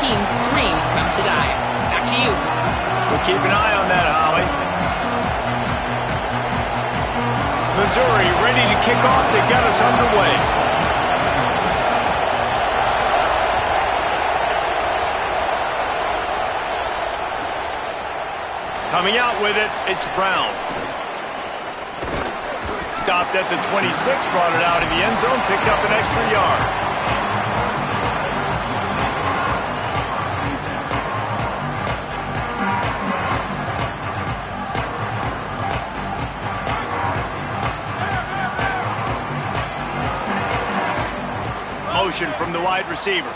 team's dreams come to die. Back to you. We'll keep an eye on that, Holly. Missouri ready to kick off to get us underway. Coming out with it, it's Brown. Stopped at the 26, brought it out in the end zone, picked up an extra yard. Motion from the wide receiver.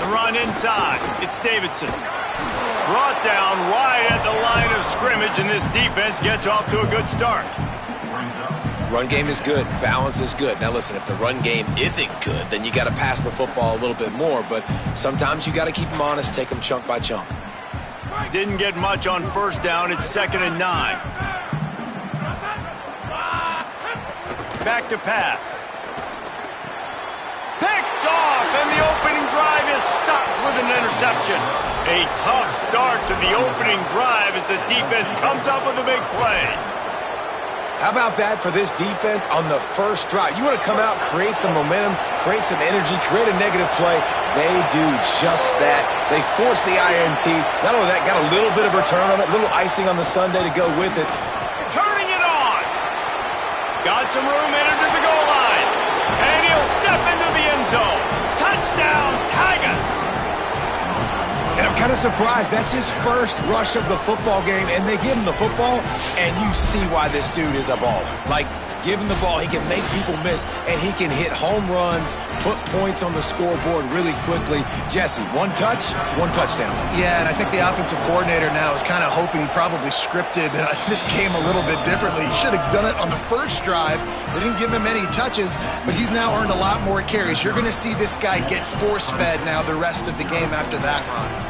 The run inside. It's Davidson. Brought down right at the line of scrimmage, and this defense gets off to a good start. Run game is good. Balance is good. Now listen, if the run game isn't good, then you got to pass the football a little bit more. But sometimes you got to keep them honest, take them chunk by chunk. Didn't get much on first down. It's 2nd and 9. Back to pass. Picked off, and the opening drive is stopped with an interception. A tough start to the opening drive as the defense comes up with a big play. How about that for this defense on the first drive? You want to come out, create some momentum, create some energy, create a negative play. They do just that. They force the INT. Not only that, got a little bit of return on it, a little icing on the sundae to go with it. Turning it on. Got some room, entered to the goal line. And he'll step into the end zone. Touchdown, Tigers. And I'm kind of surprised. That's his first rush of the football game, and they give him the football, and you see why this dude is a baller. Like, give him the ball, he can make people miss, and he can hit home runs, put points on the scoreboard really quickly. Jesse, one touch, one touchdown. Yeah, and I think the offensive coordinator now is kind of hoping he probably scripted this game a little bit differently. He should have done it on the first drive. They didn't give him any touches, but he's now earned a lot more carries. You're going to see this guy get force-fed now the rest of the game after that run.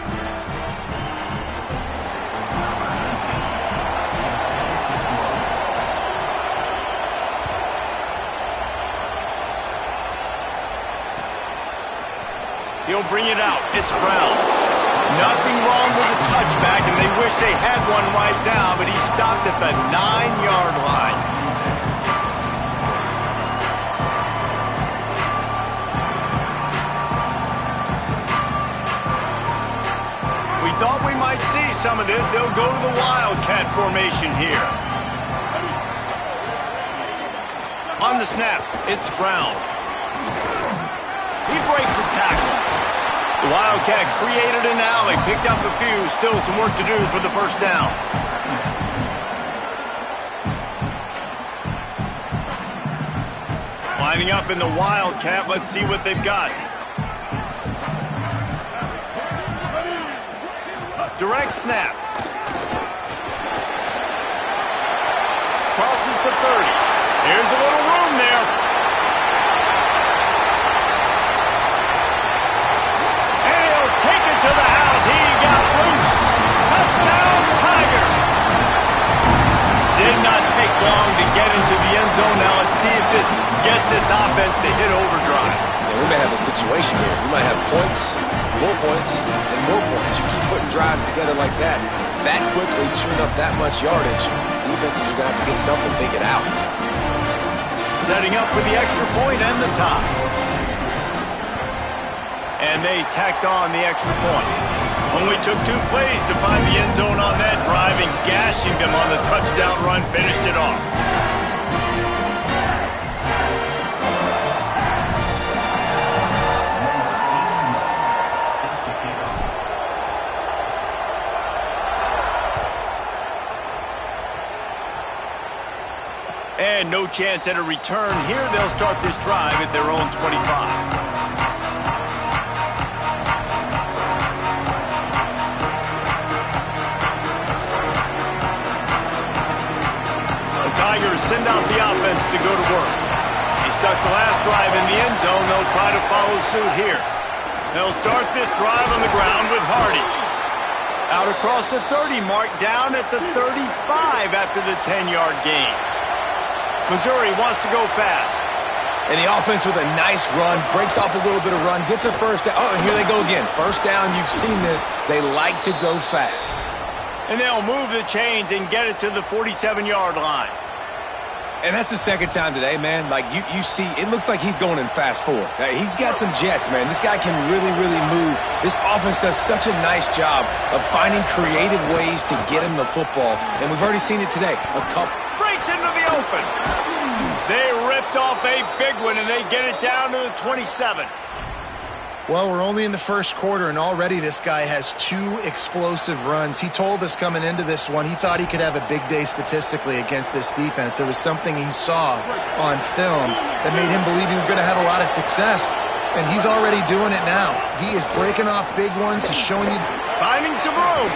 He'll bring it out. It's Brown. Nothing wrong with the touchback, and they wish they had one right now, but he stopped at the 9-yard line. We thought we might see some of this. They'll go to the Wildcat formation here. On the snap, it's Brown. He breaks a tackle. The Wildcat created an alley, picked up a few, still some work to do for the first down. Lining up in the Wildcat, let's see what they've got. Direct snap. Crosses the 30. Here's a little room there. Take it to the house. He got loose. Touchdown, Tigers. Did not take long to get into the end zone. Now let's see if this gets this offense to hit overdrive. Yeah, we may have a situation here. We might have points, and more points. You keep putting drives together like that quickly, chewing up that much yardage, defenses are going to have to get something figured out. Setting up for the extra point and the tie. And they tacked on the extra point. Only took 2 plays to find the end zone on that drive, and gashing them on the touchdown run finished it off. And no chance at a return here. They'll start this drive at their own 25. Tigers send out the offense to go to work. He stuck the last drive in the end zone. They'll try to follow suit here. They'll start this drive on the ground with Hardy. Out across the 30 mark, down at the 35 after the 10-yard gain. Missouri wants to go fast. And the offense with a nice run, breaks off a little bit of run, gets a first down. Oh, and here they go again. First down, you've seen this. They like to go fast. And they'll move the chains and get it to the 47-yard line. And that's the second time today, man. Like, you see, it looks like he's going in fast forward. He's got some jets, man. This guy can really, really move. This offense does such a nice job of finding creative ways to get him the football. And we've already seen it today. A couple breaks into the open. They ripped off a big one, and they get it down to the 27. Well, we're only in the first quarter, and already this guy has 2 explosive runs. He told us coming into this one he thought he could have a big day statistically against this defense. There was something he saw on film that made him believe he was going to have a lot of success, and he's already doing it now. He is breaking off big ones. He's showing you. Finding some room.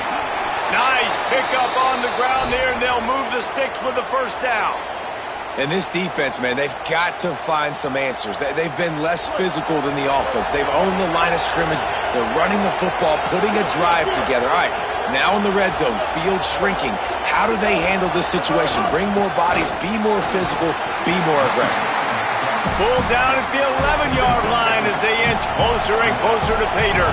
Nice pickup on the ground there, and they'll move the sticks with the first down. And this defense, man, they've got to find some answers. They've been less physical than the offense. They've owned the line of scrimmage. They're running the football, putting a drive together. All right, now in the red zone, field shrinking. How do they handle this situation? Bring more bodies, be more physical, be more aggressive. Pulled down at the 11-yard line as they inch closer and closer to pay dirt.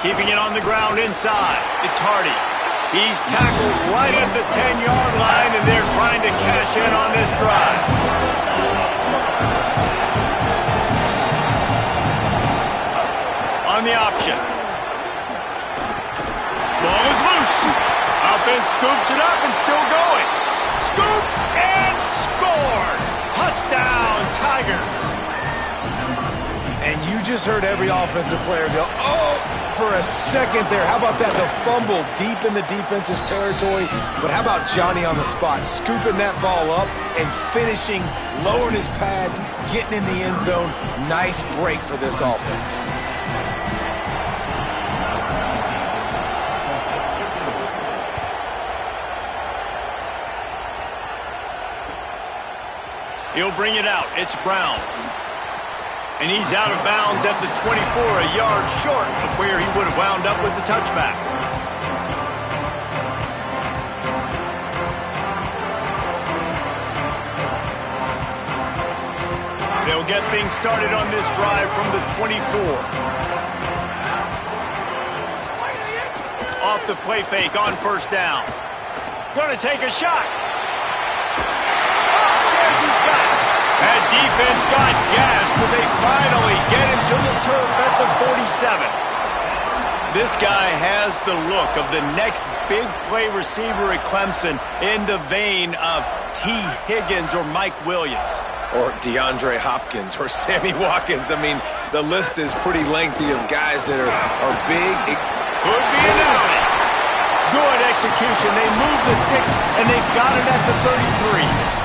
Keeping it on the ground inside. It's Hardy. He's tackled right at the 10-yard line, and they're trying to cash in on this drive. On the option. Ball is loose. Offense scoops it up and still going. Scoop and scored. Touchdown, Tigers. And you just heard every offensive player go, oh, for a second there. How about that? The fumble deep in the defense's territory. But how about Johnny on the spot, scooping that ball up and finishing, lowering his pads, getting in the end zone. Nice break for this offense. He'll bring it out. It's Brown. And he's out of bounds at the 24, a yard short of where he would have wound up with the touchback. They'll get things started on this drive from the 24. Off the play fake on first down. Going to take a shot. Upstairs he's got it. That defense got gas, but they finally get him to the turf at the 47. This guy has the look of the next big play receiver at Clemson in the vein of T. Higgins or Mike Williams. Or DeAndre Hopkins or Sammy Watkins. I mean, the list is pretty lengthy of guys that are big. It could be an alley. Good execution. They move the sticks, and they've got it at the 33.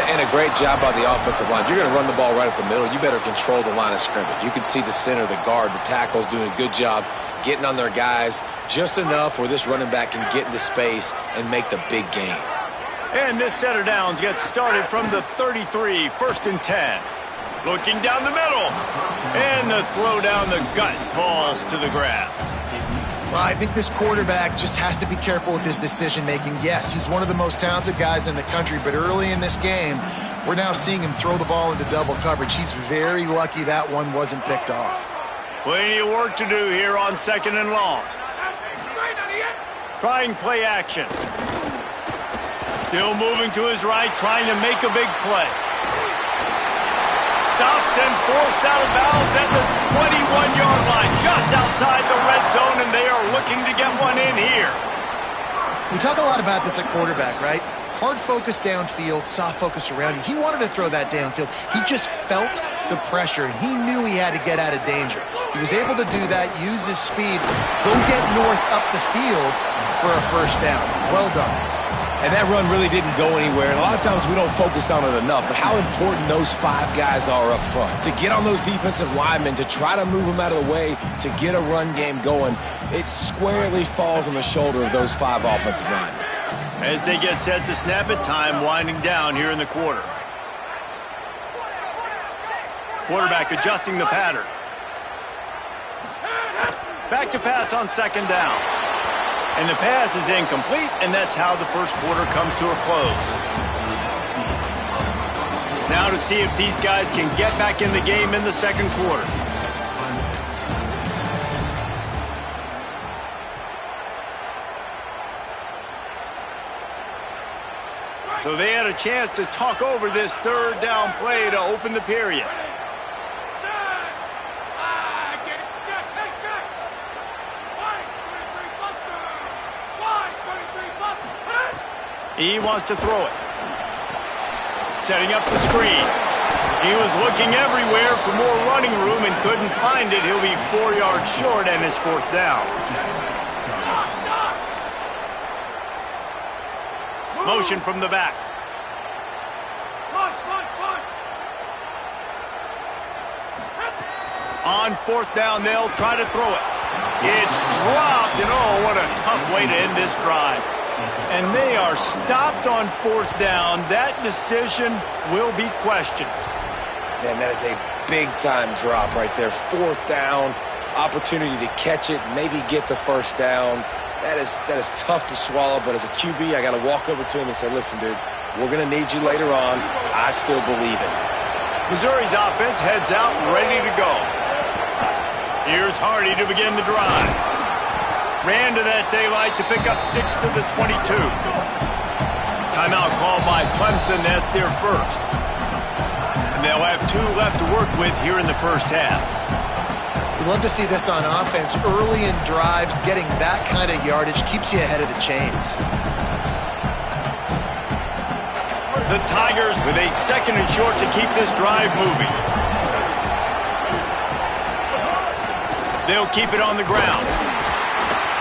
And a great job by the offensive line. If you're going to run the ball right up the middle, you better control the line of scrimmage. You can see the center, the guard, the tackles doing a good job getting on their guys just enough where this running back can get into space and make the big game. And this set of downs gets started from the 33, 1st and 10. Looking down the middle. And the throw down the gut falls to the grass. Well, I think this quarterback just has to be careful with his decision-making. Yes, he's one of the most talented guys in the country, but early in this game, we're now seeing him throw the ball into double coverage. He's very lucky that one wasn't picked off. Plenty of work to do here on 2nd and long. Trying play action. Still moving to his right, trying to make a big play. Stopped and forced out of bounds at the 21-yard line, just outside the red zone, and they are looking to get one in here. We talk a lot about this at quarterback, right? Hard focus downfield, soft focus around you. He wanted to throw that downfield. He just felt the pressure. He knew he had to get out of danger. He was able to do that, use his speed, go get north up the field for a first down. Well done. And that run really didn't go anywhere. And a lot of times we don't focus on it enough, but how important those 5 guys are up front. To get on those defensive linemen, to try to move them out of the way, to get a run game going, it squarely falls on the shoulder of those 5 offensive linemen. As they get set to snap it, time winding down here in the quarter. Quarterback adjusting the pattern. Back to pass on second down. And the pass is incomplete, and that's how the first quarter comes to a close. Now to see if these guys can get back in the game in the second quarter. So they had a chance to talk over this third down play to open the period. He wants to throw it. Setting up the screen. He was looking everywhere for more running room and couldn't find it. He'll be 4 yards short, and it's fourth down. Motion from the back. On fourth down, they'll try to throw it. It's dropped, and oh, what a tough way to end this drive. And they are stopped on fourth down. That decision will be questioned. Man, that is a big-time drop right there. Fourth down, opportunity to catch it, maybe get the first down. That is tough to swallow, but as a QB, I got to walk over to him and say, listen, dude, we're going to need you later on. I still believe it. Missouri's offense heads out ready to go. Here's Hardy to begin the drive. Ran to that daylight to pick up 6 to the 22. Timeout called by Clemson. That's their first. And they'll have 2 left to work with here in the first half. We'd love to see this on offense. Early in drives, getting that kind of yardage keeps you ahead of the chains. The Tigers with a second and short to keep this drive moving. They'll keep it on the ground.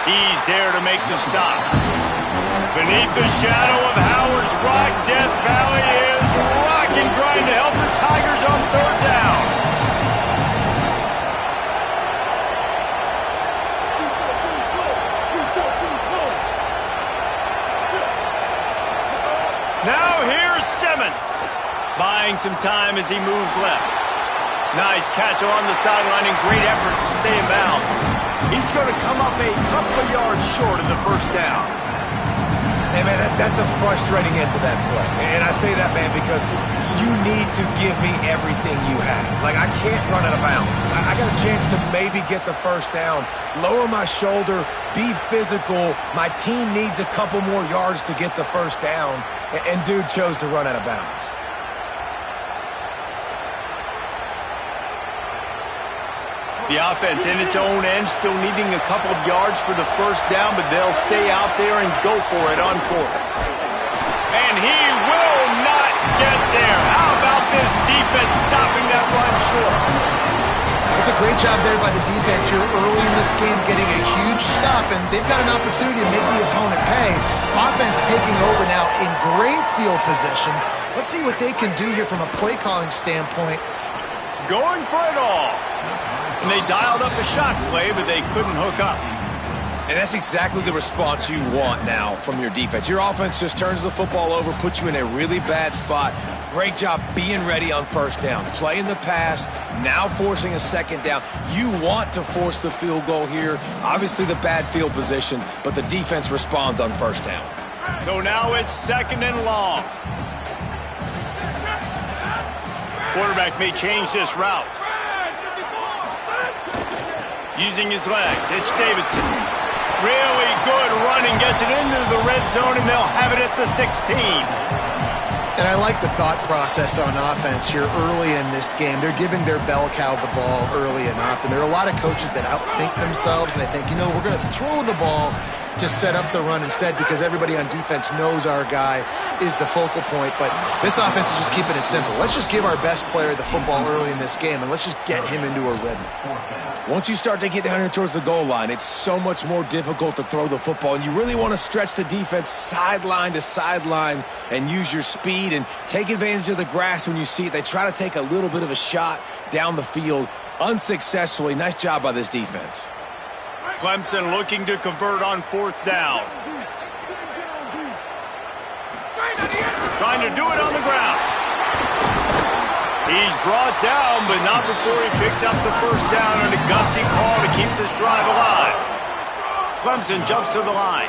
He's there to make the stop. Beneath the shadow of Howard's Rock, Death Valley is rocking, trying to help the Tigers on third down. Now here's Simmons, buying some time as he moves left. Nice catch along the sideline and great effort to stay in bounds. He's going to come up a couple of yards short of the first down. Hey, man, that's a frustrating end to that play. And I say that, man, because you need to give me everything you have. Like, I can't run out of bounds. I got a chance to maybe get the first down, lower my shoulder, be physical. My team needs a couple more yards to get the first down, and dude chose to run out of bounds. The offense in its own end still needing a couple of yards for the first down, but they'll stay out there and go for it on fourth. And he will not get there. How about this defense stopping that run short? It's a great job there by the defense here early in this game, getting a huge stop, and they've got an opportunity to make the opponent pay. Offense taking over now in great field position. Let's see what they can do here from a play calling standpoint. Going for it all. And they dialed up a shot play, but they couldn't hook up. And that's exactly the response you want now from your defense. Your offense just turns the football over, puts you in a really bad spot. Great job being ready on first down. Playing the pass, now forcing a second down. You want to force the field goal here. Obviously the bad field position, but the defense responds on first down. So now it's second and long. Quarterback may change this route. Using his legs, it's Davidson. Really good running, gets it into the red zone, and they'll have it at the 16. And I like the thought process on offense here early in this game. They're giving their bell cow the ball early and often. There are a lot of coaches that outthink themselves, and they think, you know, we're going to throw the ball to set up the run instead because everybody on defense knows our guy is the focal point. But this offense is just keeping it simple. Let's just give our best player the football early in this game, and let's just get him into a rhythm. Once you start to get down here towards the goal line, it's so much more difficult to throw the football, and you really want to stretch the defense sideline to sideline and use your speed and take advantage of the grass when you see it. They try to take a little bit of a shot down the field unsuccessfully. Nice job by this defense. Clemson looking to convert on fourth down. Trying to do it on the ground. He's brought down, but not before he picks up the first down and a gutsy call to keep this drive alive. Clemson jumps to the line.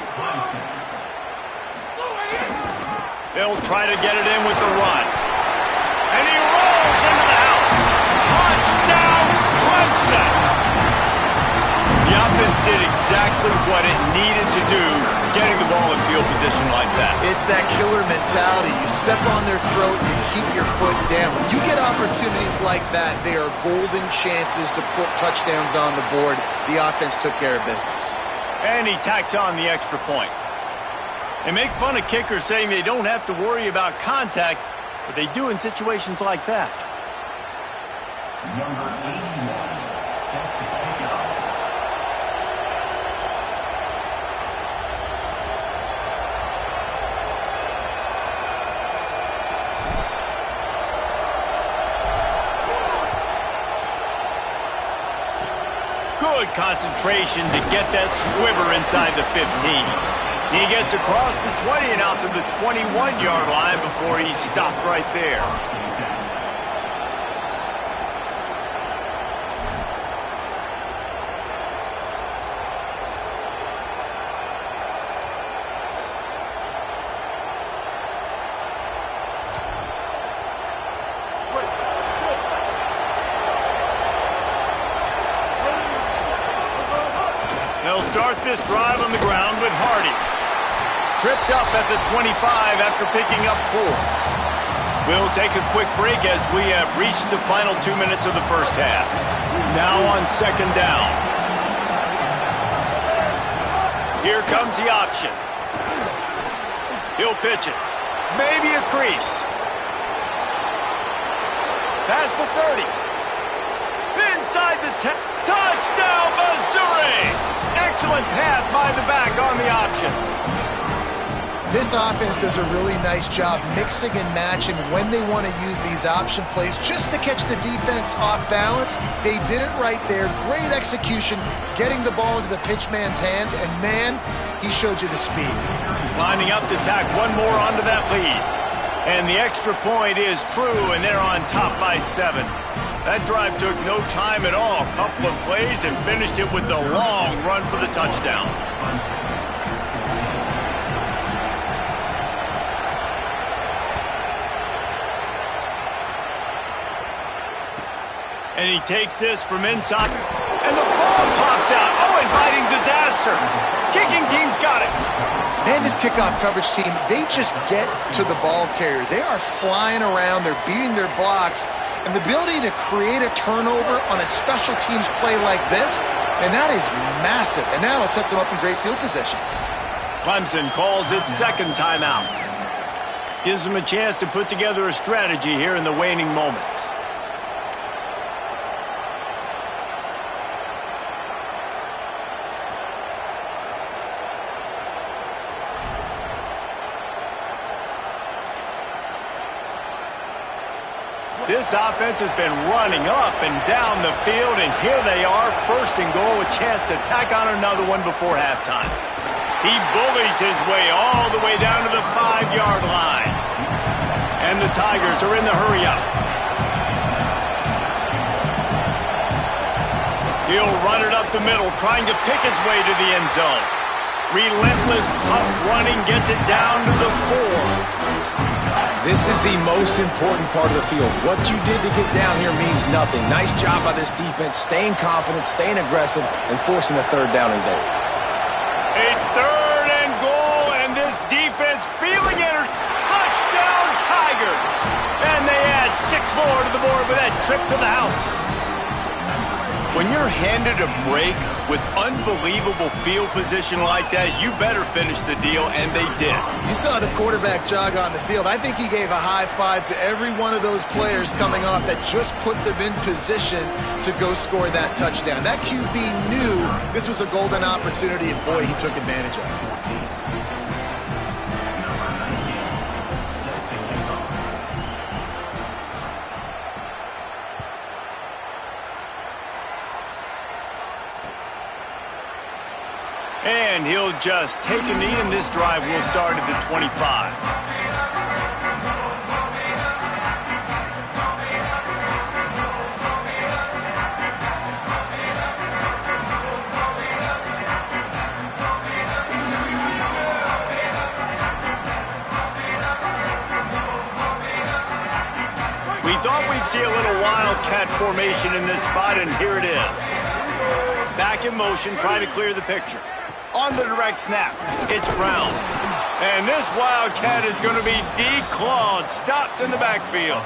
They'll try to get it in with the run. And he rolls into the house. Touchdown, Clemson! The offense did exactly what it needed to do, getting the ball in field position like that. It's that killer mentality. You step on their throat, you keep your foot down. When you get opportunities like that, they are golden chances to put touchdowns on the board. The offense took care of business. And he tacks on the extra point. They make fun of kickers saying they don't have to worry about contact, but they do in situations like that. Number 81, set to kick it off. Good concentration to get that squibber inside the 15. He gets across the 20 and out to the 21-yard line before he stopped right there. They'll start this drive on the ground with Hardy. Tripped up at the 25 after picking up 4. We'll take a quick break as we have reached the final 2 minutes of the first half. Now on second down. Here comes the option. He'll pitch it. Maybe a crease. Past the 30. Inside the 10. Touchdown, Missouri! Excellent pass by the back on the option. This offense does a really nice job mixing and matching when they want to use these option plays just to catch the defense off balance. They did it right there. Great execution, getting the ball into the pitchman's hands, and man, he showed you the speed. Lining up to tack one more onto that lead. And the extra point is true, and they're on top by 7. That drive took no time at all. A couple of plays and finished it with the long run for the touchdown. And he takes this from inside. And the ball pops out. Oh, inviting disaster. Kicking team's got it. And this kickoff coverage team, they just get to the ball carrier. They are flying around. They're beating their blocks. And the ability to create a turnover on a special teams play like this, and that is massive. And now it sets them up in great field position. Clemson calls its second timeout. Gives them a chance to put together a strategy here in the waning moments. This offense has been running up and down the field, and here they are, first and goal, a chance to tack on another one before halftime. He bullies his way all the way down to the 5-yard line. And the Tigers are in the hurry-up. He'll run it up the middle, trying to pick his way to the end zone. Relentless, tough running gets it down to the 4. This is the most important part of the field. What you did to get down here means nothing. Nice job by this defense, staying confident, staying aggressive, and forcing a third down and goal. A third and goal, and this defense feeling it. Touchdown, Tigers! And they add 6 more to the board with that trip to the house. When you're handed a break with unbelievable field position like that, you better finish the deal, and they did. You saw the quarterback jog on the field. I think he gave a high five to every one of those players coming off that just put them in position to go score that touchdown. That QB knew this was a golden opportunity, and boy, he took advantage of it. And he'll just take a knee, and this drive will start at the 25. We thought we'd see a little wildcat formation in this spot, and here it is. Back in motion, trying to clear the picture. On the direct snap, it's Brown. And this wildcat is going to be declawed, stopped in the backfield.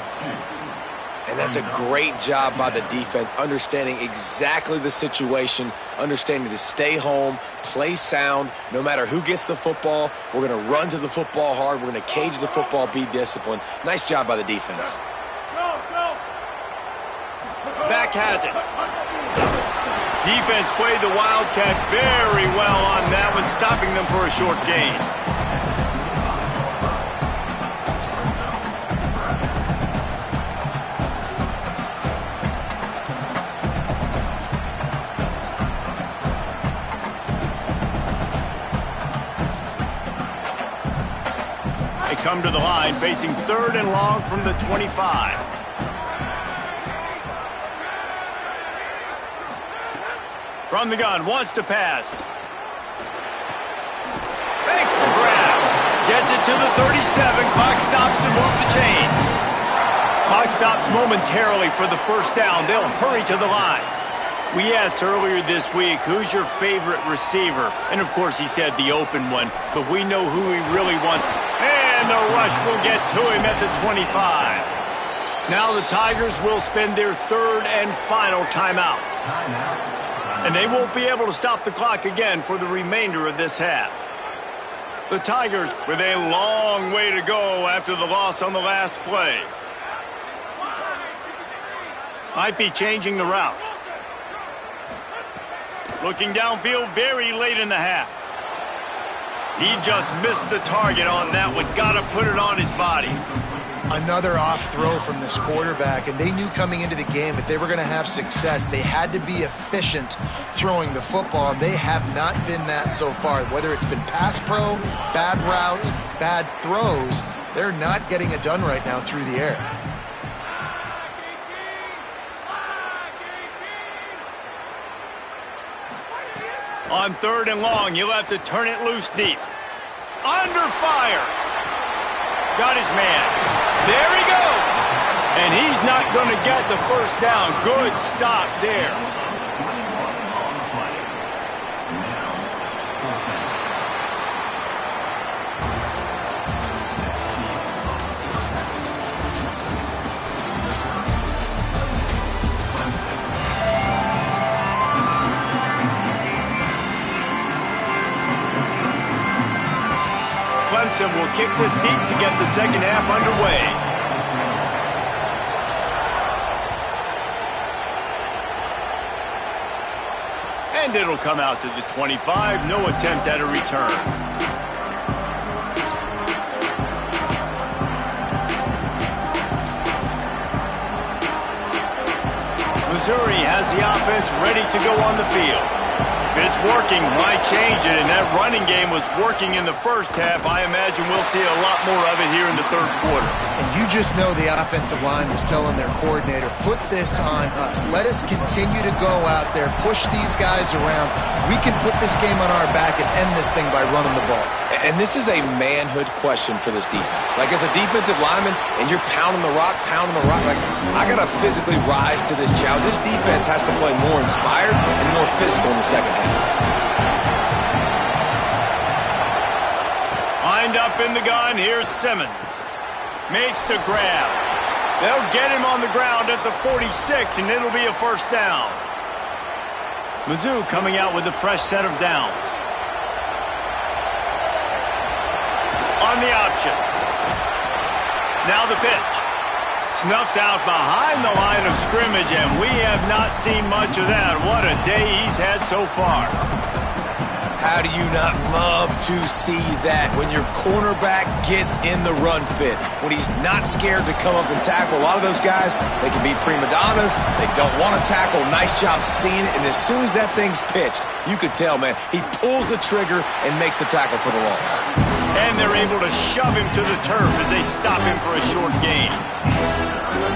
And that's a great job by the defense, understanding exactly the situation, understanding to stay home, play sound. No matter who gets the football, we're going to run to the football hard. We're going to cage the football, be disciplined. Nice job by the defense. Back has it. Defense played the wildcat very well on that one, stopping them for a short gain. Come to the line, facing 3rd and long from the 25. From the gun, wants to pass. Makes the grab. Gets it to the 37. Clock stops to move the chains. Clock stops momentarily for the first down. They'll hurry to the line. We asked earlier this week, who's your favorite receiver? And of course he said the open one, but we know who he really wants. And the rush will get to him at the 25. Now the Tigers will spend their 3rd and final timeout. And they won't be able to stop the clock again for the remainder of this half. The Tigers with a long way to go after the loss on the last play. Might be changing the route. Looking downfield very late in the half. He just missed the target on that one. Got to put it on his body. Another off throw from this quarterback, and they knew coming into the game that they were going to have success. They had to be efficient throwing the football, and they have not been that so far. Whether it's been pass pro, bad routes, bad throws, they're not getting it done right now through the air. On 3rd and long, you'll have to turn it loose deep. Under fire. Got his man. There he goes. And he's not going to get the first down. Good stop there. Clemson will kick this deep to get the second half underway. And it'll come out to the 25. No attempt at a return. Missouri has the offense ready to go on the field. If it's working, why change it? And that running game was working in the first half. I imagine we'll see a lot more of it here in the 3rd quarter. And you just know the offensive line was telling their coordinator, put this on us. Let us continue to go out there, push these guys around. We can put this game on our back and end this thing by running the ball. And this is a manhood question for this defense. Like, as a defensive lineman, and you're pounding the rock, like, I got to physically rise to this challenge. This defense has to play more inspired and more physical in the second half. Lined up in the gun, here's Simmons. Makes the grab. They'll get him on the ground at the 46, and it'll be a first down. Mizzou coming out with a fresh set of downs. On the option. Now the pitch. Snuffed out behind the line of scrimmage, and we have not seen much of that. What a day he's had so far. How do you not love to see that when your cornerback gets in the run fit, when he's not scared to come up and tackle? A lot of those guys, they can be prima donnas. They don't want to tackle. Nice job seeing it. And as soon as that thing's pitched, you could tell, man, he pulls the trigger and makes the tackle for the loss. And they're able to shove him to the turf as they stop him for a short gain.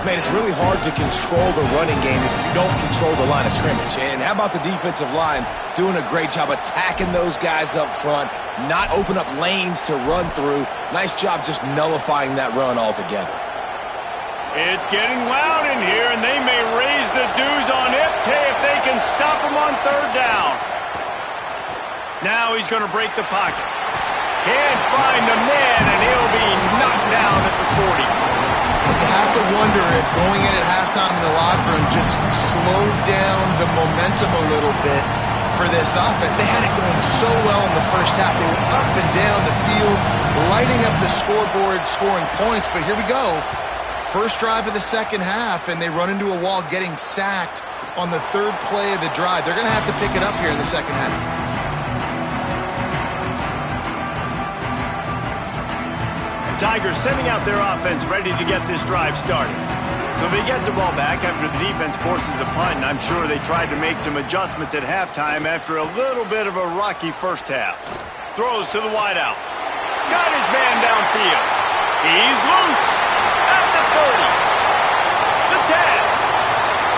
Man, it's really hard to control the running game if you don't control the line of scrimmage. And how about the defensive line doing a great job attacking those guys up front, not open up lanes to run through. Nice job just nullifying that run altogether. It's getting loud in here, and they may raise the dues on IPK if they can stop him on third down. Now he's going to break the pocket. Can't find the man, and he'll be knocked down at the 40. You have to wonder if going in at halftime in the locker room just slowed down the momentum a little bit for this offense. They had it going so well in the first half. They were up and down the field, lighting up the scoreboard, scoring points. But here we go. First drive of the second half, and they run into a wall getting sacked on the third play of the drive. They're going to have to pick it up here in the second half. Tigers sending out their offense ready to get this drive started. So they get the ball back after the defense forces a punt, and I'm sure they tried to make some adjustments at halftime after a little bit of a rocky first half. Throws to the wideout. Got his man downfield. He's loose at the 30. The 10.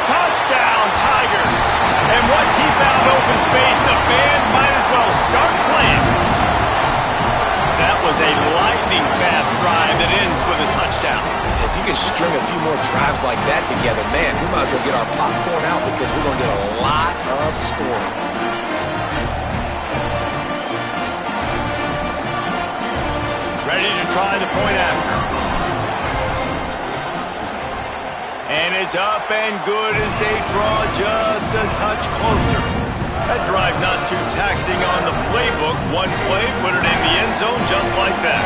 Touchdown, Tigers. And once he found open space, the band might as well start playing. That was a lightning-fast drive that ends with a touchdown. If you can string a few more drives like that together, man, we might as well get our popcorn out because we're going to get a lot of scoring. Ready to try the point after. And it's up and good as they draw just a touch closer. That drive not too taxing on the playbook. One play, put it in the end zone just like that.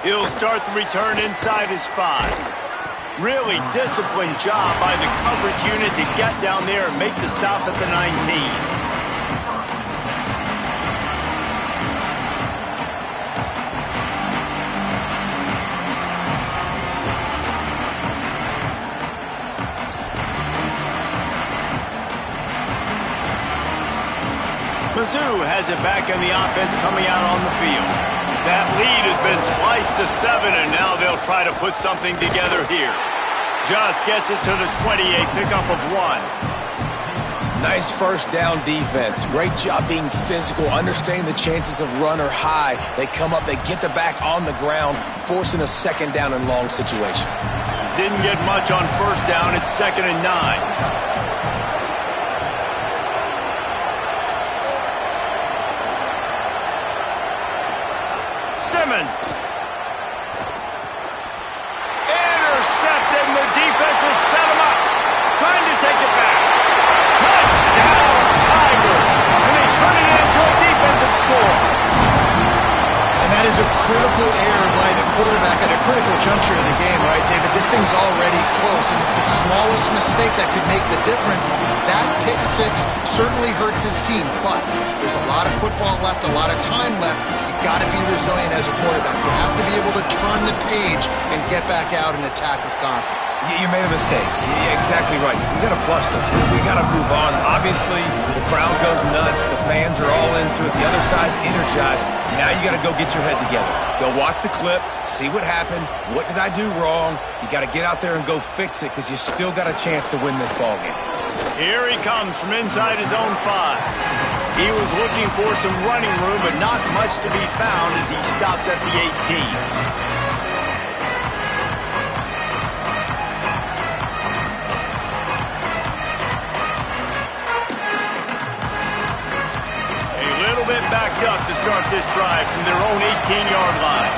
He'll start the return inside his 5. Really disciplined job by the coverage unit to get down there and make the stop at the 19. Mizzou has it back in the offense coming out on the field. That lead has been sliced to 7, and now they'll try to put something together here. Just gets it to the 28, pickup of 1. Nice first down defense. Great job being physical, understanding the chances of run or high. They come up, they get the back on the ground, forcing a second down and long situation. Didn't get much on first down. It's 2nd and 9. Simmons. Intercepted, and the defense has set him up. Trying to take it back. Touchdown, Tigers. And they turn it into a defensive score. And that is a critical error by the quarterback at a critical juncture of the game, right, David? This thing's already close, and it's the smallest mistake that could make the difference. That pick 6 certainly hurts his team, but there's a lot of football left, a lot of time left. Got to be resilient as a quarterback. You have to be able to turn the page and get back out and attack with confidence. You made a mistake. Yeah, exactly right. We got to flush this. We got to move on. Obviously, the crowd goes nuts. The fans are all into it. The other side's energized. Now you got to go get your head together. Go watch the clip, see what happened. What did I do wrong? You got to get out there and go fix it because you still got a chance to win this ball game. Here he comes from inside his own 5. He was looking for some running room, but not much to be found as he stopped at the 18. A little bit backed up to start this drive from their own 18-yard line.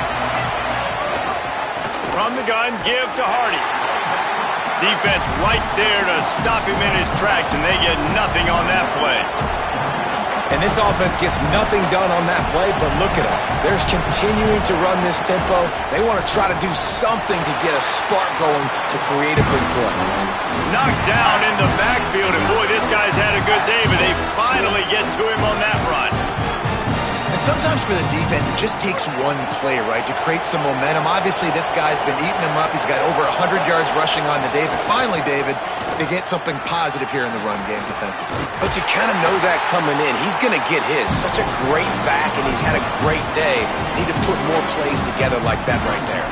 From the gun, give to Hardy. Defense right there to stop him in his tracks, and they get nothing on that play. And this offense gets nothing done on that play, but look at them. They're continuing to run this tempo. They want to try to do something to get a spark going to create a big play. Knocked down in the backfield, and boy, this guy's had a good day, but they finally get to him on that run. And sometimes for the defense, it just takes one play, right, to create some momentum. Obviously, this guy's been eating him up. He's got over 100 yards rushing on the day. But finally, David, they get something positive here in the run game defensively. But you kind of know that coming in. He's going to get his. Such a great back, and he's had a great day. Need to put more plays together like that right there.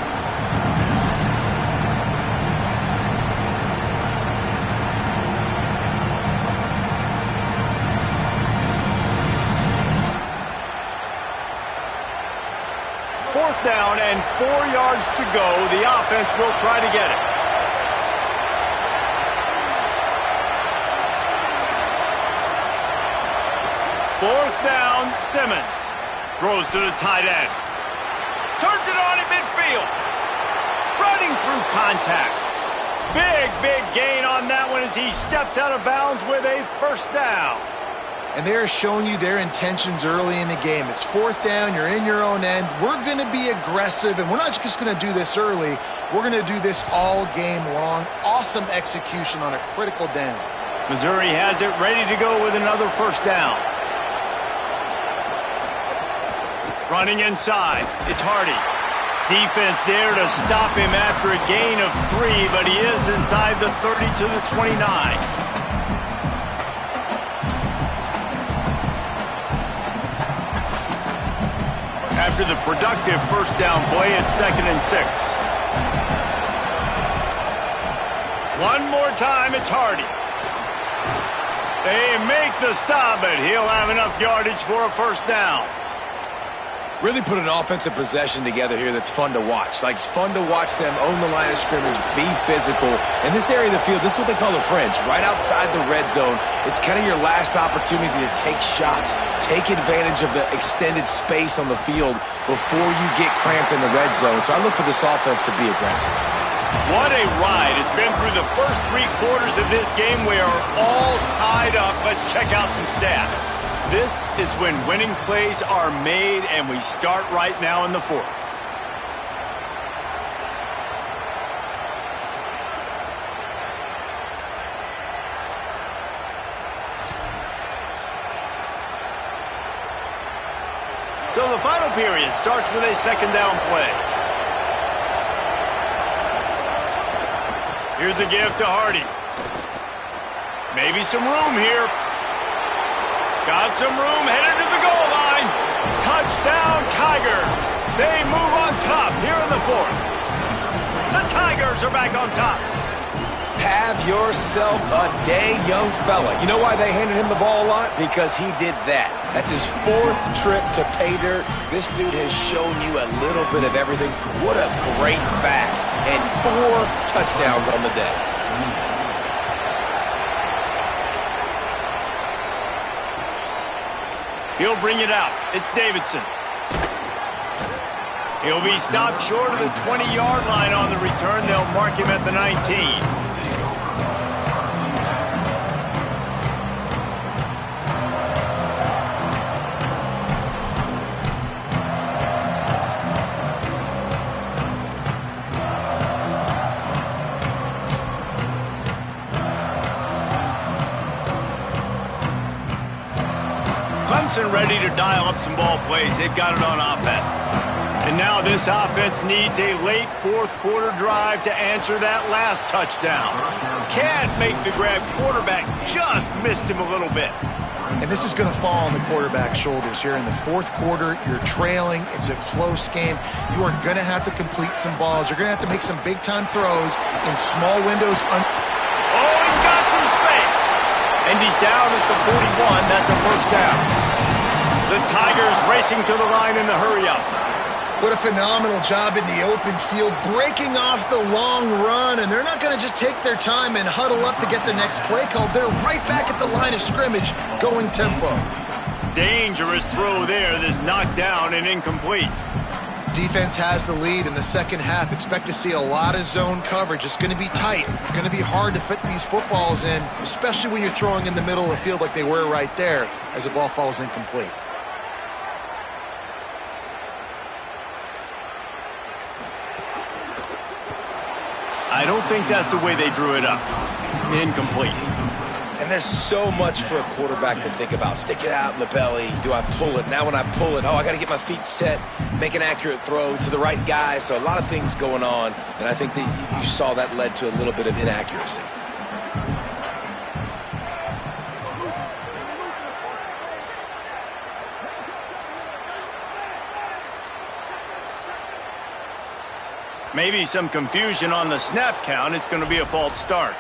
and 4 yards to go. The offense will try to get it. Fourth down, Simmons. Throws to the tight end. Turns it on in midfield. Running through contact. Big gain on that one as he steps out of bounds with a first down. And they're showing you their intentions early in the game. It's fourth down, you're in your own end. We're going to be aggressive, and we're not just going to do this early. We're going to do this all game long. Awesome execution on a critical down. Missouri has it ready to go with another first down. Running inside, it's Hardy. Defense there to stop him after a gain of 3, but he is inside the 30 to the 29. After the productive first down play, it's 2nd and 6. One more time, it's Hardy. They make the stop, but he'll have enough yardage for a first down. Really put an offensive possession together here that's fun to watch. Like, it's fun to watch them own the line of scrimmage, be physical. In this area of the field, this is what they call the fringe, right outside the red zone. It's kind of your last opportunity to take shots, take advantage of the extended space on the field before you get cramped in the red zone. So I look for this offense to be aggressive. What a ride. It's been through the first 3 quarters of this game. We are all tied up. Let's check out some stats. This is when winning plays are made, and we start right now in the 4th. So the final period starts with a 2nd down play. Here's a give to Hardy. Maybe some room here. Got some room, headed to the goal line. Touchdown, Tigers. They move on top here in the 4th. The Tigers are back on top. Have yourself a day, young fella. You know why they handed him the ball a lot? Because he did that. That's his 4th trip to pay dirt. This dude has shown you a little bit of everything. What a great back. And 4 touchdowns on the day. He'll bring it out. It's Davidson. He'll be stopped short of the 20-yard line on the return. They'll mark him at the 19. Clemson ready to dial up some ball plays. They've got it on offense. And now this offense needs a late 4th quarter drive to answer that last touchdown. Can't make the grab. Quarterback just missed him a little bit. And this is going to fall on the quarterback's shoulders here in the 4th quarter. You're trailing. It's a close game. You are going to have to complete some balls. You're going to have to make some big-time throws in small windows. Oh, he's got some space. And he's down at the 41. That's a first down. The Tigers racing to the line in the hurry-up. What a phenomenal job in the open field, breaking off the long run, and they're not going to just take their time and huddle up to get the next play called. They're right back at the line of scrimmage, going tempo. Dangerous throw there that's knocked down and incomplete. Defense has the lead in the 2nd half. Expect to see a lot of zone coverage. It's going to be tight. It's going to be hard to fit these footballs in, especially when you're throwing in the middle of the field like they were right there as the ball falls incomplete. I don't think that's the way they drew it up. Incomplete. And there's so much for a quarterback to think about. Stick it out in the belly. Do I pull it? Now when I pull it, I got to get my feet set, make an accurate throw to the right guy. So a lot of things going on, and I think that you saw that led to a little bit of inaccuracy. Maybe some confusion on the snap count. It's going to be a false start.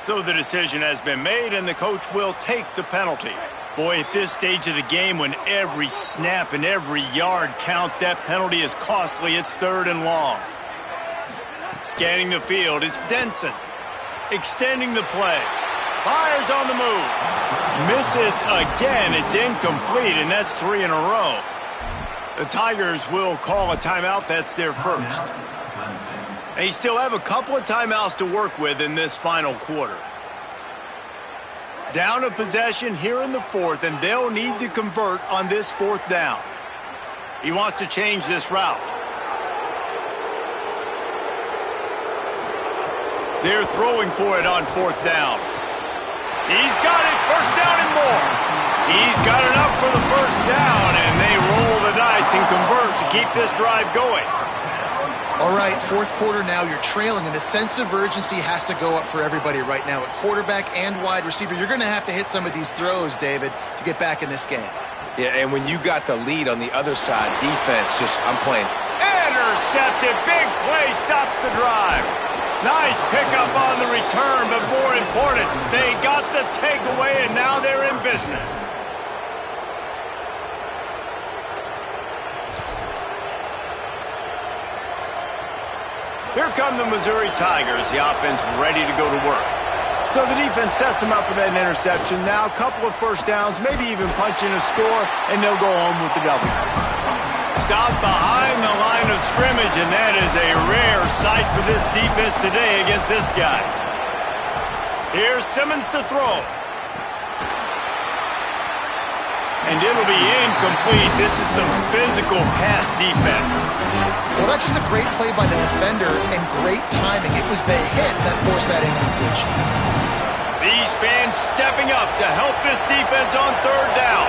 So the decision has been made, and the coach will take the penalty. Boy, at this stage of the game, when every snap and every yard counts, that penalty is costly. It's 3rd and long. Scanning the field, it's Denson. Extending the play. Fires on the move. Misses again. It's incomplete, and that's 3 in a row. The Tigers will call a timeout. That's their first. They still have a couple of timeouts to work with in this final quarter. Down a possession here in the 4th, and they'll need to convert on this 4th down. He wants to change this route. They're throwing for it on 4th down. He's got it, 1st down and more. He's got enough for the 1st down, and they roll the dice and convert to keep this drive going. All right, 4th quarter now, you're trailing, and the sense of urgency has to go up for everybody right now. At quarterback and wide receiver, you're going to have to hit some of these throws, David, to get back in this game. Yeah, and when you got the lead on the other side, defense I'm playing. Intercepted, big play, stops the drive. Nice pickup on the return, but more important, they got the takeaway, and now they're in business. Here come the Missouri Tigers, the offense ready to go to work. So the defense sets them up with that interception. Now a couple of 1st downs, maybe even punching a score, and they'll go home with the W. Stopped behind the line of scrimmage, and that is a rare sight for this defense today against this guy. Here's Simmons to throw. And it'll be incomplete. This is some physical pass defense. Well, that's just a great play by the defender and great timing. It was the hit that forced that incompletion. These fans stepping up to help this defense on 3rd down.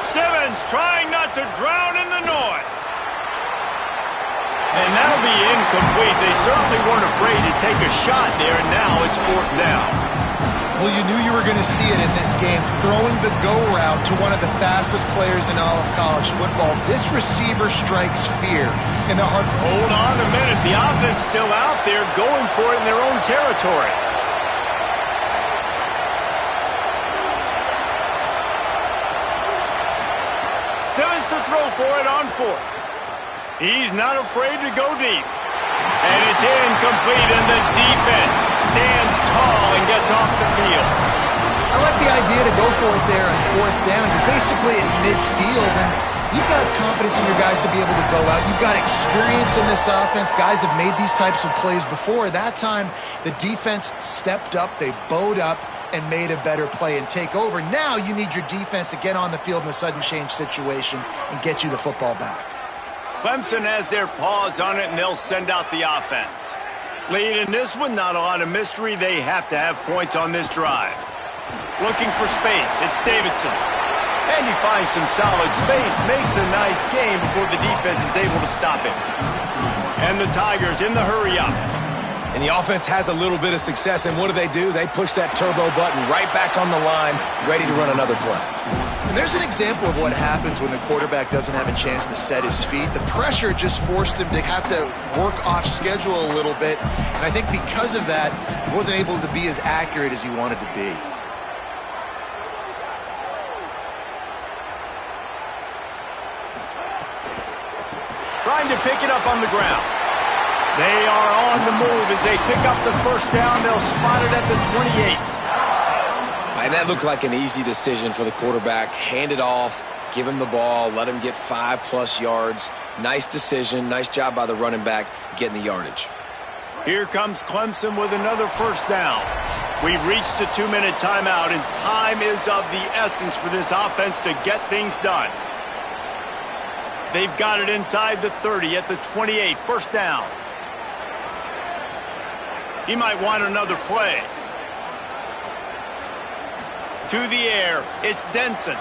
Simmons trying not to drown in the noise. And that'll be incomplete. They certainly weren't afraid to take a shot there, and now it's 4th down. Well, you knew you were going to see it in this game, throwing the go route to one of the fastest players in all of college football. This receiver strikes fear in the heart. Hold on a minute. The offense still out there going for it in their own territory. Simmons to throw for it on 4th. He's not afraid to go deep. And it's incomplete, and the defense stands tall and gets off the field. I like the idea to go for it there on 4th down. You're basically at midfield, and you've got to have confidence in your guys to be able to go out. You've got experience in this offense. Guys have made these types of plays before. That time, the defense stepped up. They bowed up and made a better play and take over. Now you need your defense to get on the field in a sudden change situation and get you the football back. Clemson has their paws on it, and they'll send out the offense. Lead in this one, not a lot of mystery. They have to have points on this drive. Looking for space, it's Davidson. And he finds some solid space, makes a nice game before the defense is able to stop him. And the Tigers in the hurry up. And the offense has a little bit of success, and what do? They push that turbo button right back on the line, ready to run another play. And there's an example of what happens when the quarterback doesn't have a chance to set his feet. The pressure just forced him to have to work off schedule a little bit, and I think because of that, he wasn't able to be as accurate as he wanted to be. Trying to pick it up on the ground. They are on the move as they pick up the 1st down. They'll spot it at the 28. And that looked like an easy decision for the quarterback. Hand it off, give him the ball, let him get 5+ yards. Nice decision. Nice job by the running back getting the yardage. Here comes Clemson with another 1st down. We've reached the 2-minute timeout, and time is of the essence for this offense to get things done. They've got it inside the 30 at the 28. 1st down. He might want another play. To the air, it's Denson.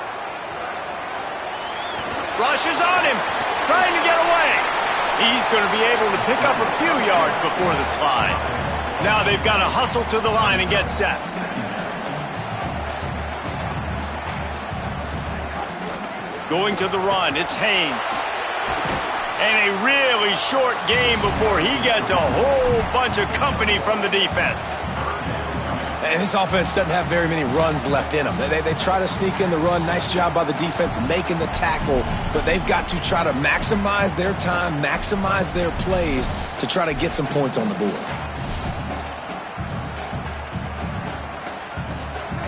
Rushes on him, trying to get away. He's going to be able to pick up a few yards before the slide. Now they've got to hustle to the line and get set. Going to the run, it's Haynes. And a really short game before he gets a whole bunch of company from the defense. And this offense doesn't have very many runs left in them. They try to sneak in the run. Nice job by the defense making the tackle. But they've got to try to maximize their time, maximize their plays to try to get some points on the board.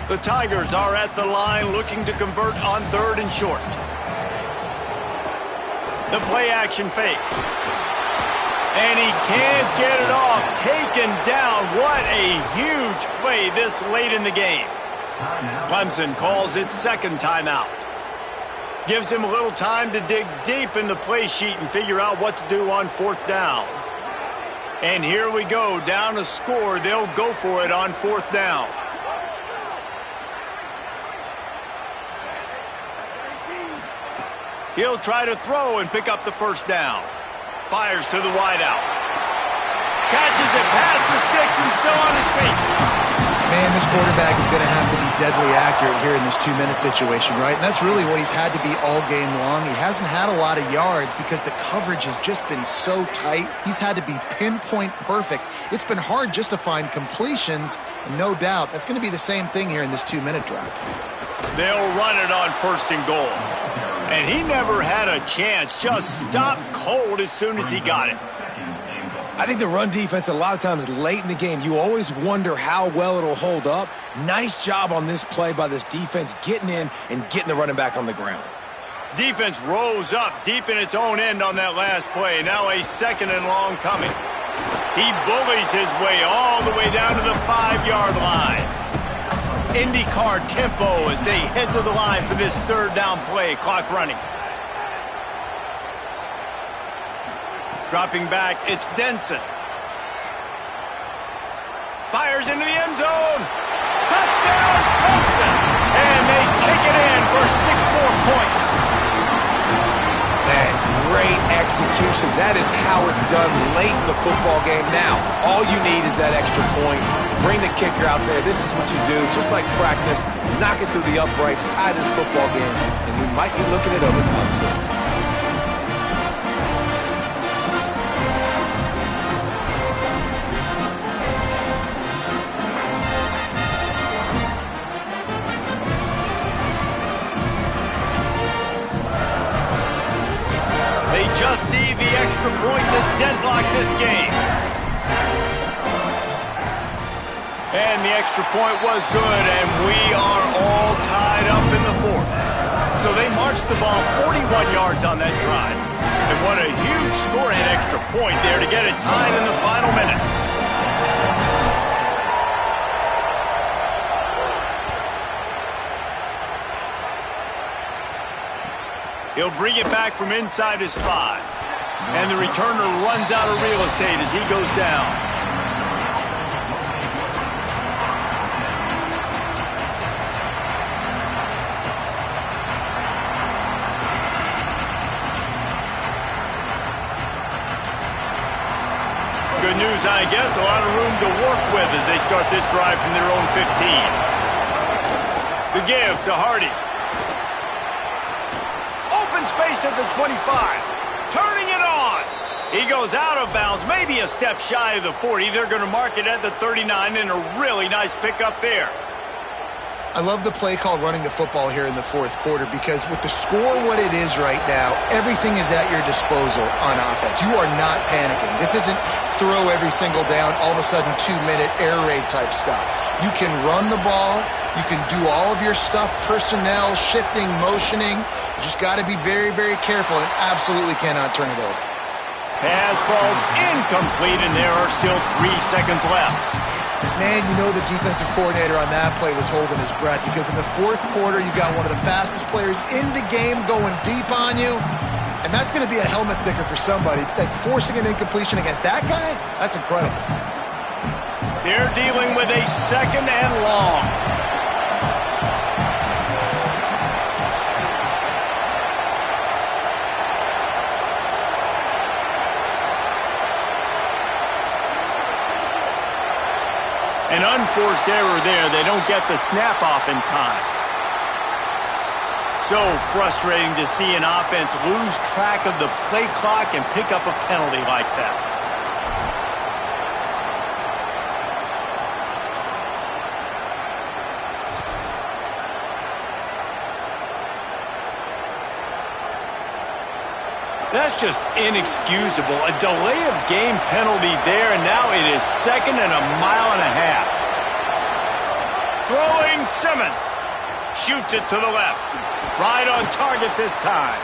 The Tigers are at the line looking to convert on 3rd and short. The play action fake. And he can't get it off. Taken down. What a huge play this late in the game. Clemson calls its 2nd timeout. Gives him a little time to dig deep in the play sheet and figure out what to do on 4th down. And here we go. Down a score. They'll go for it on 4th down. He'll try to throw and pick up the 1st down. Fires to the wideout. Catches it past the sticks and still on his feet. Man, this quarterback is going to have to be deadly accurate here in this 2-minute situation, right? And that's really what he's had to be all game long. He hasn't had a lot of yards because the coverage has just been so tight. He's had to be pinpoint perfect. It's been hard just to find completions, no doubt. That's going to be the same thing here in this 2-minute drive. They'll run it on 1st and goal. And he never had a chance, just stopped cold as soon as he got it. I think the run defense, a lot of times late in the game, you always wonder how well it'll hold up. Nice job on this play by this defense, getting in and getting the running back on the ground. Defense rose up deep in its own end on that last play. Now a 2nd and long coming. He bullies his way all the way down to the 5-yard line. IndyCar tempo as they head to the line for this 3rd down play. Clock running. Dropping back, it's Denson. Fires into the end zone. Touchdown, Clemson. And they take it in for 6 more points. Man, great execution. That is how it's done late in the football game. Now, all you need is that extra point. Bring the kicker out there. This is what you do. Just like practice, knock it through the uprights, tie this football game, and we might be looking at overtime soon. They just need the extra point to deadlock this game. And the extra point was good, and we are all tied up in the 4th. So they marched the ball 41 yards on that drive. And what a huge score and extra point there to get it tied in the final minute. He'll bring it back from inside his 5. And the returner runs out of real estate as he goes down. Good news, I guess. A lot of room to work with as they start this drive from their own 15. The give to Hardy. Open space at the 25. Turning it on. He goes out of bounds, maybe a step shy of the 40. They're going to mark it at the 39, and a really nice pickup there. I love the play call running the football here in the 4th quarter because with the score what it is right now, everything is at your disposal on offense. You are not panicking. This isn't throw every single down, all of a sudden 2-minute air raid type stuff. You can run the ball. You can do all of your stuff, personnel, shifting, motioning. You just got to be very, very careful and absolutely cannot turn it over. Pass falls incomplete, and there are still 3 seconds left. Man, you know the defensive coordinator on that play was holding his breath because in the 4th quarter, you got one of the fastest players in the game going deep on you, and that's going to be a helmet sticker for somebody. Like forcing an incompletion against that guy, that's incredible. They're dealing with a 2nd and long. An unforced error there. They don't get the snap off in time. So frustrating to see an offense lose track of the play clock and pick up a penalty like that. That's just inexcusable. A delay of game penalty there, and now it is 2nd and a mile and a half. Throwing Simmons. Shoots it to the left. Right on target this time.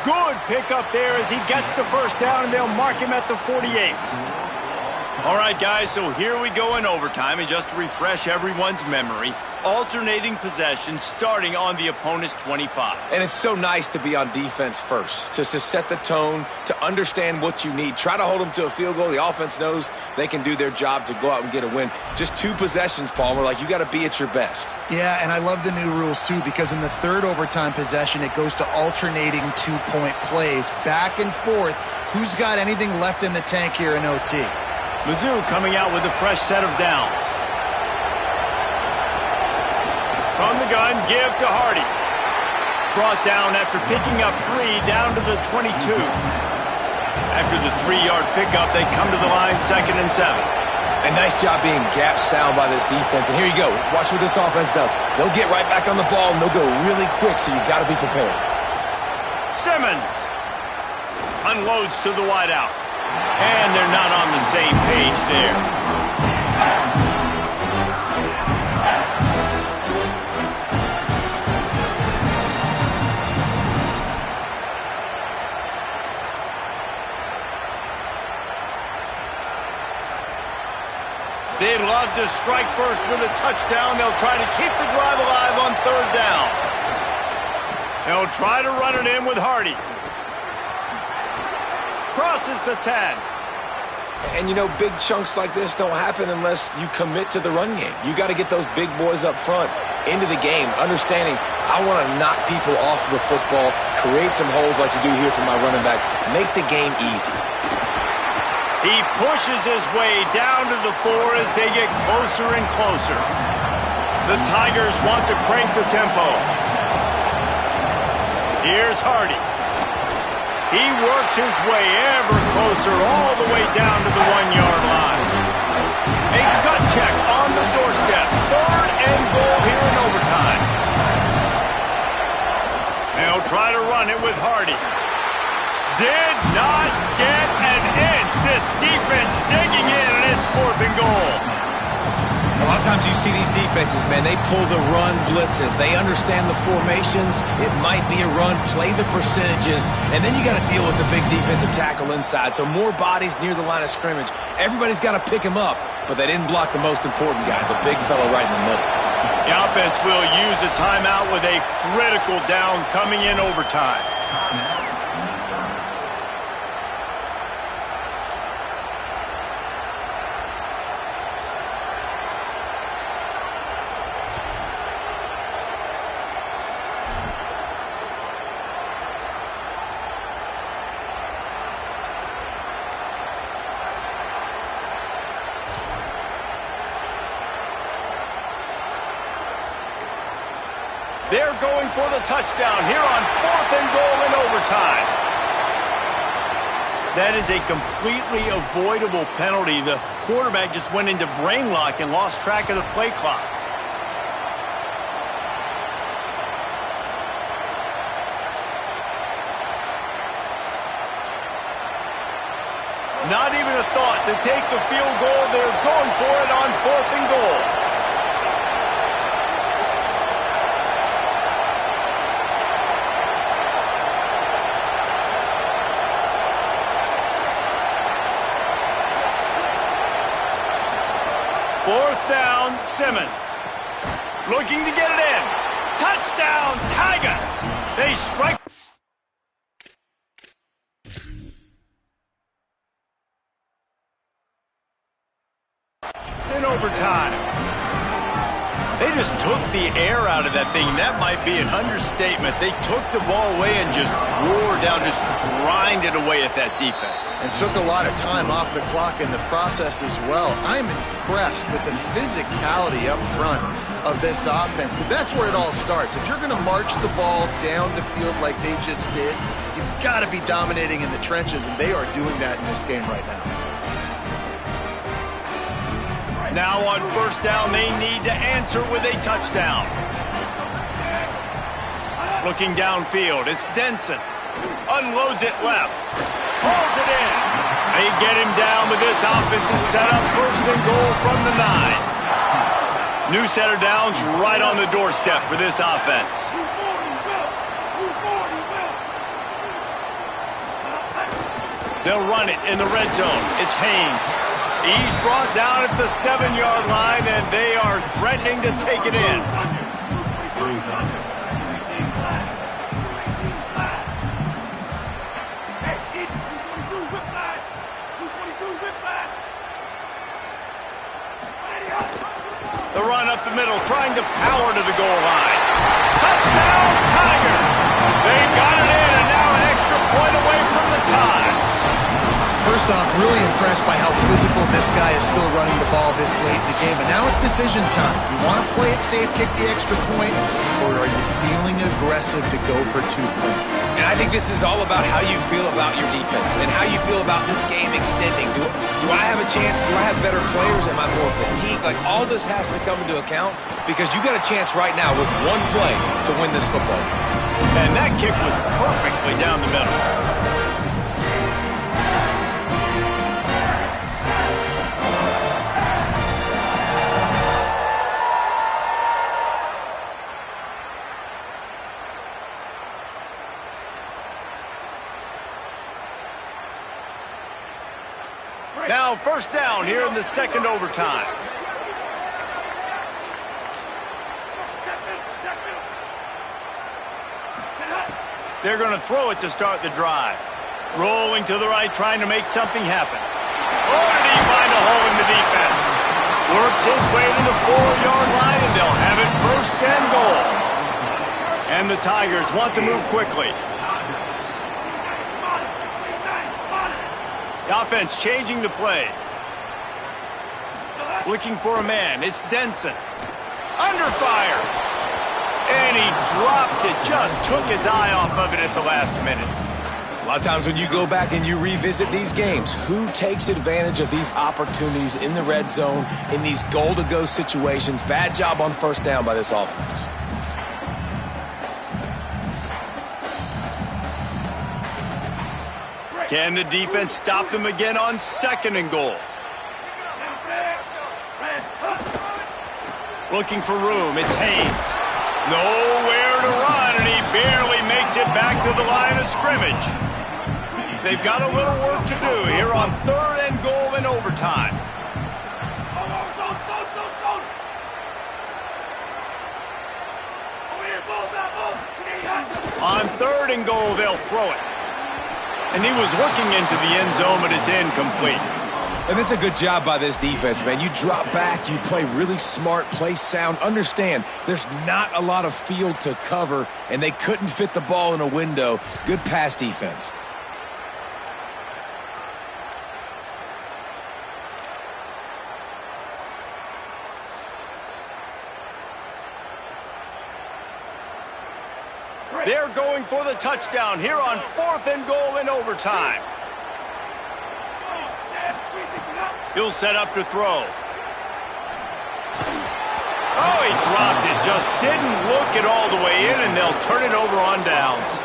Good pickup there as he gets the first down, and they'll mark him at the 48. All right, guys, so here we go in overtime, and just to refresh everyone's memory, alternating possession starting on the opponent's 25. And it's so nice to be on defense first, just to set the tone, to understand what you need. Try to hold them to a field goal. The offense knows they can do their job to go out and get a win. Just 2 possessions, Palmer. Like, you got to be at your best. Yeah, and I love the new rules, too, because in the 3rd overtime possession, it goes to alternating 2-point plays. Back and forth. Who's got anything left in the tank here in OT? Mizzou coming out with a fresh set of downs. From the gun, give to Hardy. Brought down after picking up 3 down to the 22. After the 3-yard pickup, they come to the line 2nd and 7. And nice job being gap sound by this defense. And here you go. Watch what this offense does. They'll get right back on the ball, and they'll go really quick, so you got to be prepared. Simmons unloads to the wideout. And they're not on the same page there. They'd love to strike first with a touchdown. They'll try to keep the drive alive on 3rd down. They'll try to run it in with Hardy. Crosses the 10. And, you know, big chunks like this don't happen unless you commit to the run game. You got to get those big boys up front into the game, understanding I want to knock people off the football, create some holes like you do here for my running back, make the game easy. He pushes his way down to the 4 as they get closer and closer. The Tigers want to crank the tempo. Here's Hardy. He works his way ever closer all the way down to the 1-yard line. A gut check on the doorstep. 3rd and goal here in overtime. They'll try to run it with Hardy. Did not get an inch. This defense digging in, and it's 4th and goal. A lot of times you see these defenses, man, they pull the run blitzes. They understand the formations. It might be a run, play the percentages, and then you got to deal with the big defensive tackle inside. So more bodies near the line of scrimmage. Everybody's got to pick him up, but they didn't block the most important guy, the big fellow right in the middle. The offense will use a timeout with a critical down coming in overtime. They're going for the touchdown here on 4th and goal in overtime. That is a completely avoidable penalty. The quarterback just went into brain lock and lost track of the play clock. Not even a thought to take the field goal. They're going for it on 4th and goal. Fourth down, Simmons. Looking to get it in. Touchdown, Tigers. They strike. In overtime. They just took the air out of that thing. That might be an understatement. They took the ball away and just wore down, just grinded away at that defense. And took a lot of time off the clock in the process as well. I'm impressed with the physicality up front of this offense, because that's where it all starts. If you're going to march the ball down the field like they just did, you've got to be dominating in the trenches, and they are doing that in this game right now. Now on first down, they need to answer with a touchdown. Looking downfield, it's Denson. Unloads it left. Pulls it in. They get him down with this offensive setup. First and goal from the 9. New set of downs right on the doorstep for this offense. They'll run it in the red zone. It's Haynes. He's brought down at the 7-yard line, and they are threatening to take it in. The run up the middle, trying to power to the goal line. Touchdown, Tigers! They got it in, and now an extra point away from the tie. First off, really impressed by how physical this guy is still running the ball this late in the game. And now it's decision time. You want to play it safe, kick the extra point, or are you feeling aggressive to go for 2 points? And I think this is all about how you feel about your defense and how you feel about this game extending. Do I have a chance? Do I have better players? Am I more fatigued? Like, all this has to come into account, because you got a chance right now with one play to win this football game. And that kick was perfectly down the middle. Now first down here in the second overtime. They're going to throw it to start the drive. Rolling to the right, trying to make something happen. Oh, did he find a hole in the defense? Works his way to the 4-yard line, and they'll have it first and goal. And the Tigers want to move quickly. The offense changing the play. Looking for a man. It's Denson. Under fire. And he drops it. Just took his eye off of it at the last minute. A lot of times when you go back and you revisit these games, who takes advantage of these opportunities in the red zone, in these goal-to-go situations? Bad job on first down by this offense. Can the defense stop them again on second and goal? Looking for room. It's Haynes. Nowhere to run, and he barely makes it back to the line of scrimmage. They've got a little work to do here on third and goal in overtime. On third and goal, they'll throw it. And he was looking into the end zone, but it's incomplete. And that's a good job by this defense, man. You drop back, you play really smart, play sound. Understand, there's not a lot of field to cover, and they couldn't fit the ball in a window. Good pass defense. They're going for the touchdown here on fourth and goal in overtime. He'll set up to throw. Oh, he dropped it. Just didn't look it all the way in, and they'll turn it over on downs.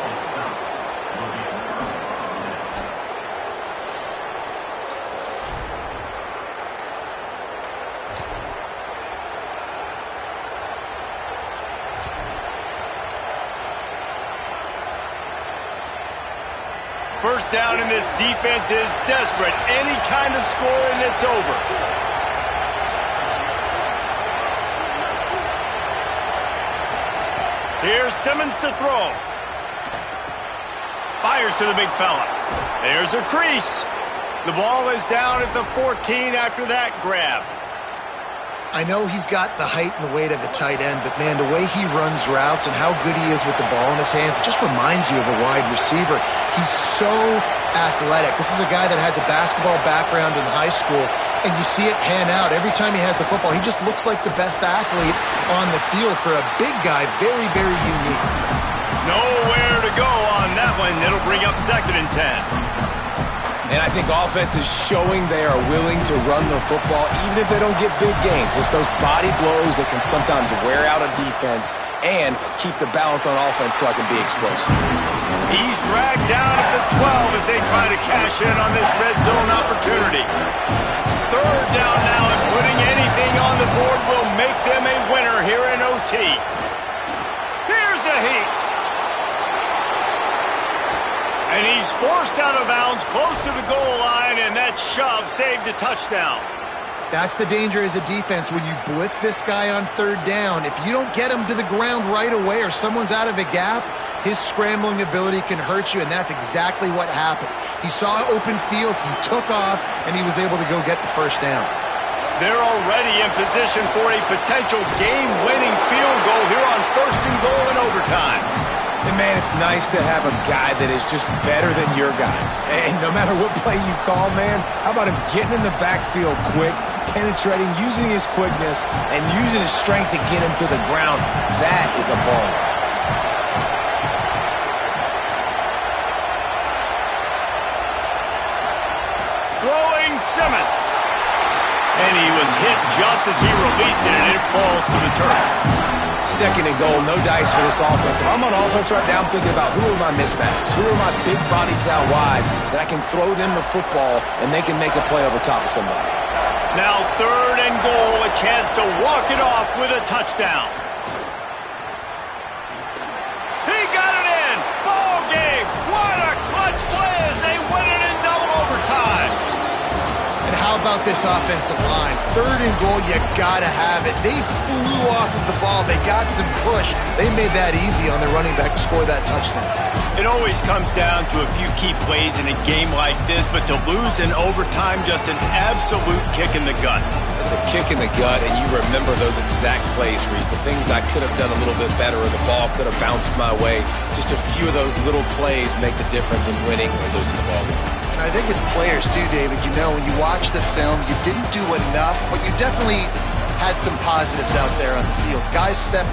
First down, and this defense is desperate. Any kind of score, and it's over. Here's Simmons to throw. Fires to the big fella. There's a crease. The ball is down at the 14 after that grab. I know he's got the height and the weight of a tight end, but man, the way he runs routes and how good he is with the ball in his hands, it just reminds you of a wide receiver. He's so athletic. This is a guy that has a basketball background in high school, and you see it pan out. Every time he has the football, he just looks like the best athlete on the field. For a big guy, very, very unique. Nowhere to go on that one. It'll bring up 2nd and 10. And I think offense is showing they are willing to run the football even if they don't get big gains. Just those body blows that can sometimes wear out a defense and keep the balance on offense so I can be explosive. He's dragged down at the 12 as they try to cash in on this red zone opportunity. 3rd down now, and putting anything on the board will make them a winner here in OT. Here's a heat. And he's forced out of bounds close to the goal line, and that shove saved a touchdown. That's the danger as a defense when you blitz this guy on 3rd down. If you don't get him to the ground right away or someone's out of a gap, his scrambling ability can hurt you, and that's exactly what happened. He saw open field, he took off, and he was able to go get the 1st down. They're already in position for a potential game-winning field goal here on 1st and goal in overtime. And, man, it's nice to have a guy that is just better than your guys. And no matter what play you call, man, how about him getting in the backfield quick, penetrating, using his quickness, and using his strength to get him to the ground? That is a ball. Throwing Simmons. And he was hit just as he released it, and it falls to the turf. 2nd and goal, no dice for this offense. If I'm on offense right now, I'm thinking about who are my mismatches, who are my big bodies out wide that I can throw them the football and they can make a play over top of somebody. Now 3rd and goal, a chance to walk it off with a touchdown. He got it in. Ball game. What a clutch play as they win it in double overtime. And how about this offensive line? 3rd and goal, you gotta have it. They flew off of the ball. They got some push. They made that easy on their running back to score that touchdown. It always comes down to a few key plays in a game like this, but to lose in overtime, just an absolute kick in the gut. It's a kick in the gut, and you remember those exact plays, Reese. The things I could have done a little bit better, or the ball could have bounced my way. Just a few of those little plays make the difference in winning or losing the ball game. And I think as players too, David, you know, when you watch the film, you didn't do enough, but you definitely had some positives out there on the field. Guys stepped up.